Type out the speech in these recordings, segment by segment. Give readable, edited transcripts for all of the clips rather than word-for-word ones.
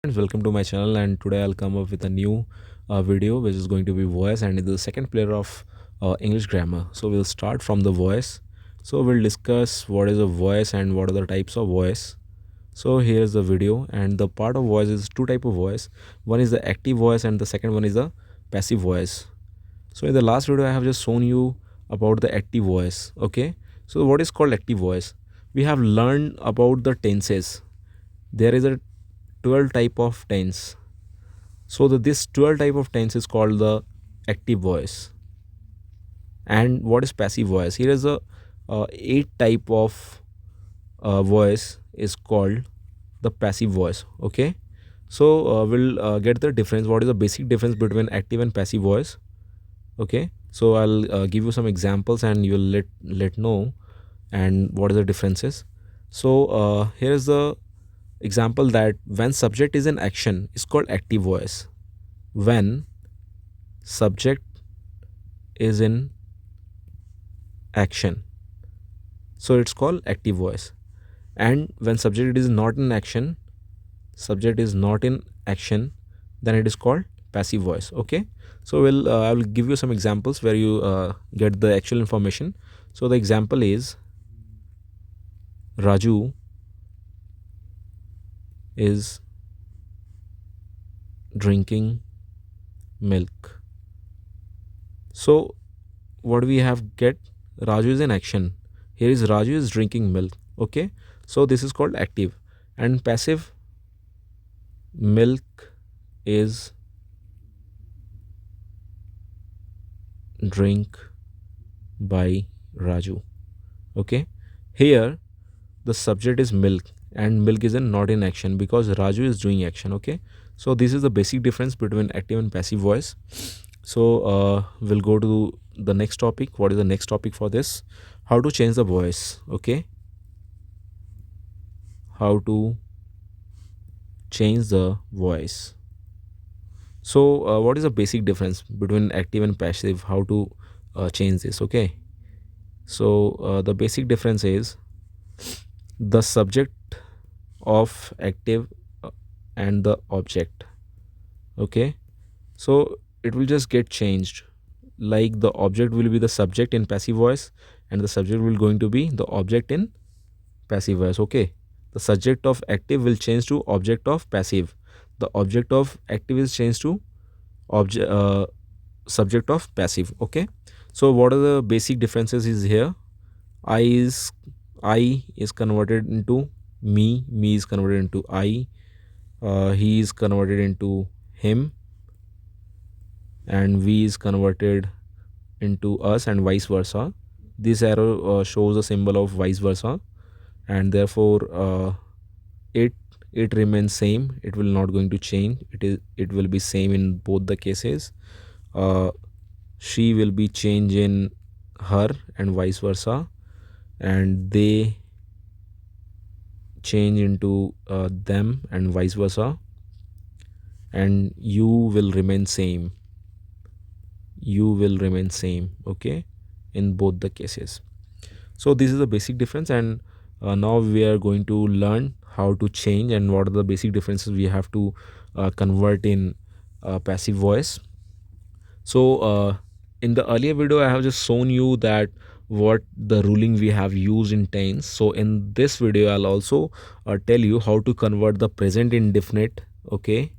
Friends, welcome to my channel, and today I'll come up with a new video which is going to be voice, and it's the second player of English grammar. So we'll start from the voice. So we'll discuss what is a voice and what are the types of voice. So here's the video, and the part of voice is two type of voice. One is the active voice and the second one is the passive voice. So in the last video I have just shown you about the active voice. Okay, so what is called active voice? We have learned about the tenses. There is a 12 type of tense. So this 12 type of tense is called the active voice. And what is passive voice? Here is a 8 type of voice is called the passive voice. Okay, so we'll get the difference. What is the basic difference between active and passive voice? Okay, so I'll give you some examples and you'll let know and what are the differences. So here is the example that when subject is in action is called active voice. When subject is in action, so it's called active voice. And when subject is not in action, then it is called passive voice. Okay, so I will give you some examples where you get the actual information. So the example is Raju is drinking milk. So what we have get, Raju is in action. Here is Raju is drinking milk. Okay, so this is called active. And passive, milk is drink by Raju. Okay, here the subject is milk and milk is not in action because Raju is doing action. Okay, so this is the basic difference between active and passive voice. So we'll go to the next topic. What is the next topic for this? How to change the voice. Okay, how to change the voice. So what is the basic difference between active and passive? How to change this? Okay, so the basic difference is the subject of active and the object. Okay, so it will just get changed, like the object will be the subject in passive voice and the subject will going to be the object in passive voice. Okay, the subject of active will change to object of passive, the object of active is changed to object subject of passive. Okay, so what are the basic differences is here? I is converted into me is converted into I, he is converted into him, and we is converted into us, and vice versa. This arrow shows a symbol of vice versa, and therefore it it remains same. It will not going to change. It will be same in both the cases. uh, she will be changed in her and vice versa, and they change into them and vice versa, and you will remain same. Okay, in both the cases. So this is the basic difference, and now we are going to learn how to change and what are the basic differences we have to convert in passive voice. So in the earlier video I have just shown you that what the ruling we have used in tense. So in this video I'll also tell you how to convert the present indefinite. Okay,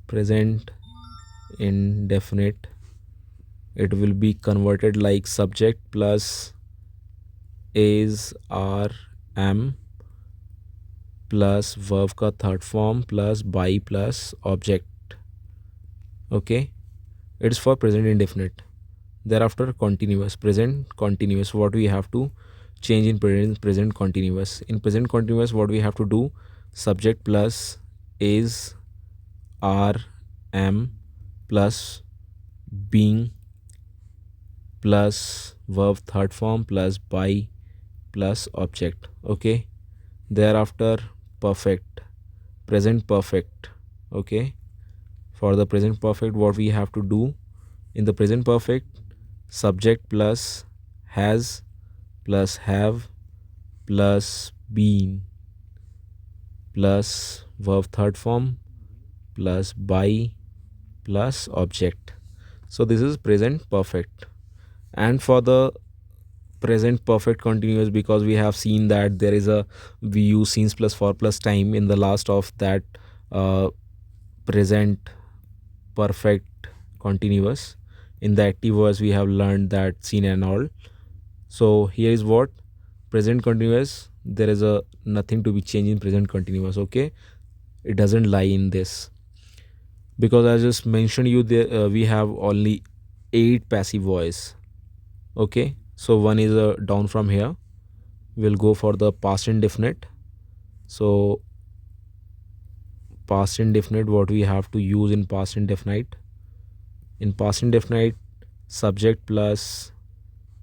present indefinite, it will be converted like subject plus is are am plus verb का third form plus by plus object. Okay, it's for present indefinite. Thereafter continuous, present continuous. What we have to change in present continuous? In present continuous, what we have to do? Subject plus is are am plus being plus verb third form plus by plus object. Okay, thereafter perfect, present perfect. Okay, for the present perfect, what we have to do? In the present perfect, subject plus has plus have plus been plus verb third form plus by plus object. So this is present perfect. And for the present perfect continuous, because we have seen that there is a we use since plus for plus time in the last of that uh, present perfect continuous. In the active voice we have learned that seen and all. So here is what present continuous, there is a nothing to be changed in present continuous. Okay, it doesn't lie in this, because I just mentioned you there we have only 8 passive voice. Okay, so one is down from here. We'll go for the past indefinite. So past indefinite, what we have to use in past indefinite? In past indefinite, subject plus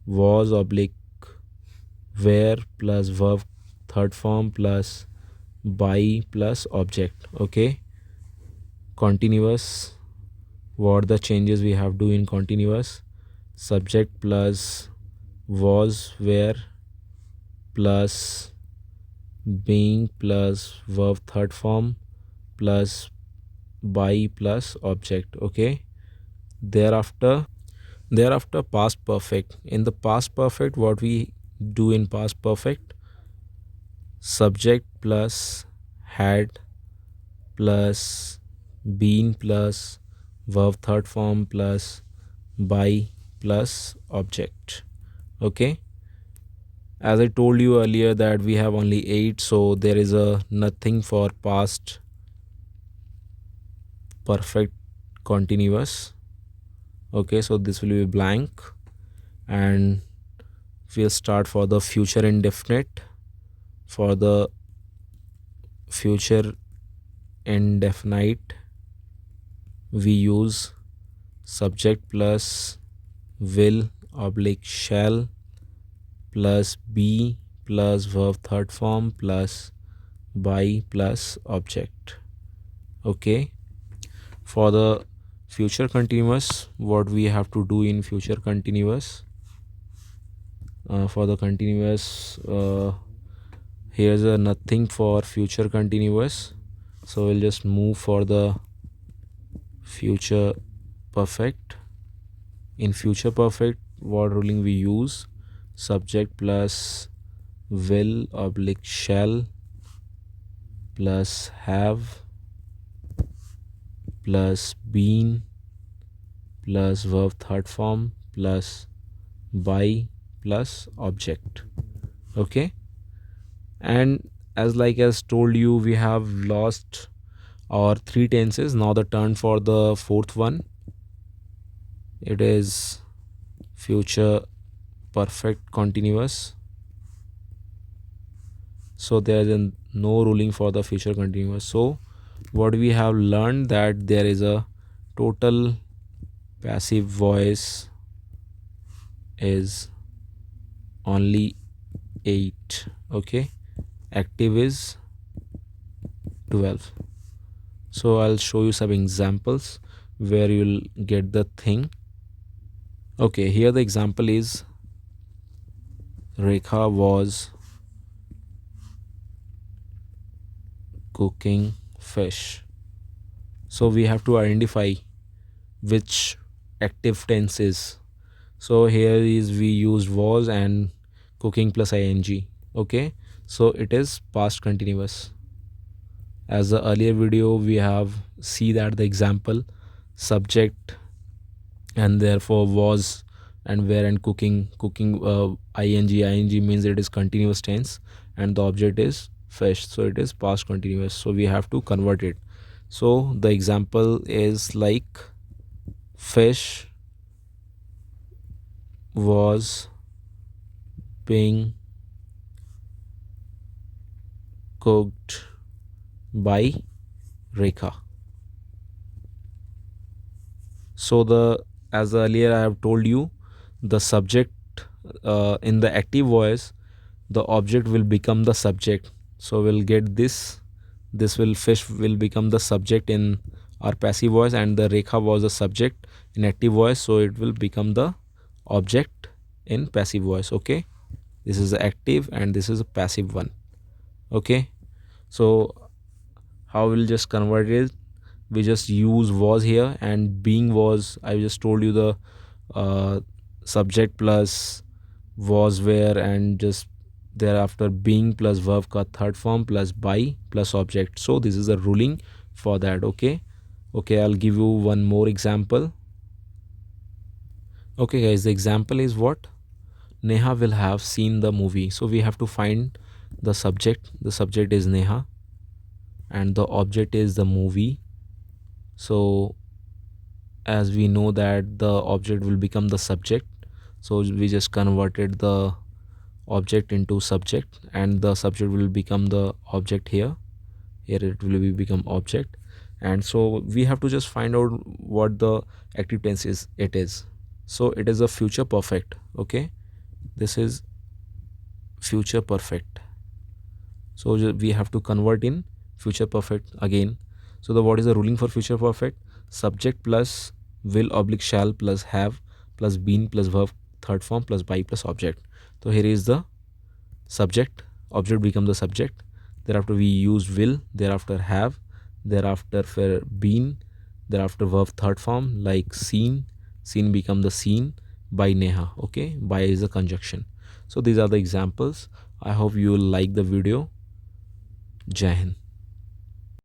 was oblique where plus verb third form plus by plus object. Okay, continuous, what the changes we have do in continuous? Subject plus was where plus being plus verb third form plus by plus object. Okay, thereafter past perfect. In the past perfect, what we do in past perfect? Subject plus had plus been plus verb third form plus by plus object. Okay, as I told you earlier that we have only 8, so there is a nothing for past perfect continuous. Okay, so this will be blank, and we'll start for the future indefinite. For the future indefinite, we use subject plus will oblique shall plus be plus verb third form plus by plus object. Okay, for the future continuous, what we have to do in future continuous? For the continuous, here's a nothing for future continuous, so we'll just move for the future perfect. In future perfect, what ruling we use? Subject plus will oblique shall plus have plus been plus verb third form plus by plus object. Okay, and as told you, we have lost our 3 tenses. Now the turn for the fourth one. It is future perfect continuous. So there is no ruling for the future continuous. So what we have learned, that there is a total passive voice is only 8. Okay, active is 12. So I'll show you some examples where you'll get the thing. Okay, here the example is Rekha was cooking fish. So we have to identify which active tense is. So here is we used was and cooking plus ing. Okay, so it is past continuous. As the earlier video we have see that the example subject and therefore was and where and cooking ing means it is continuous tense, and the object is fish, so it is past continuous, so we have to convert it. So the example is like fish was being cooked by Rekha. So the as earlier I have told you, the subject in the active voice, the object will become the subject. So we'll get this will fish will become the subject in our passive voice, and the Rekha was the subject in active voice, so it will become the object in passive voice. Okay, this is the active and this is a passive one. Okay, so how we'll just convert it. We just use was here, and being was, I just told you the uh, subject plus was where, and just thereafter being plus verb ka third form plus by plus object. So this is a ruling for that. Okay, I'll give you one more example. Okay guys, the example is what? Neha will have seen the movie. So we have to find the subject. The subject is Neha and the object is the movie. So as we know that the object will become the subject, so we just converted the object into subject, and the subject will become the object here. Here it will become object. And so we have to just find out what the active tense is. It is, so it is a future perfect. Okay, this is future perfect. So we have to convert in future perfect again. So the what is the ruling for future perfect? Subject plus will oblique shall plus have plus been plus verb third form plus by plus object. So here is the subject, object become the subject, thereafter we use will, thereafter have, thereafter for been, thereafter verb third form like seen, seen become the seen by Neha. Okay, by is a conjunction. So these are the examples. I hope you will like the video. Jai Hind.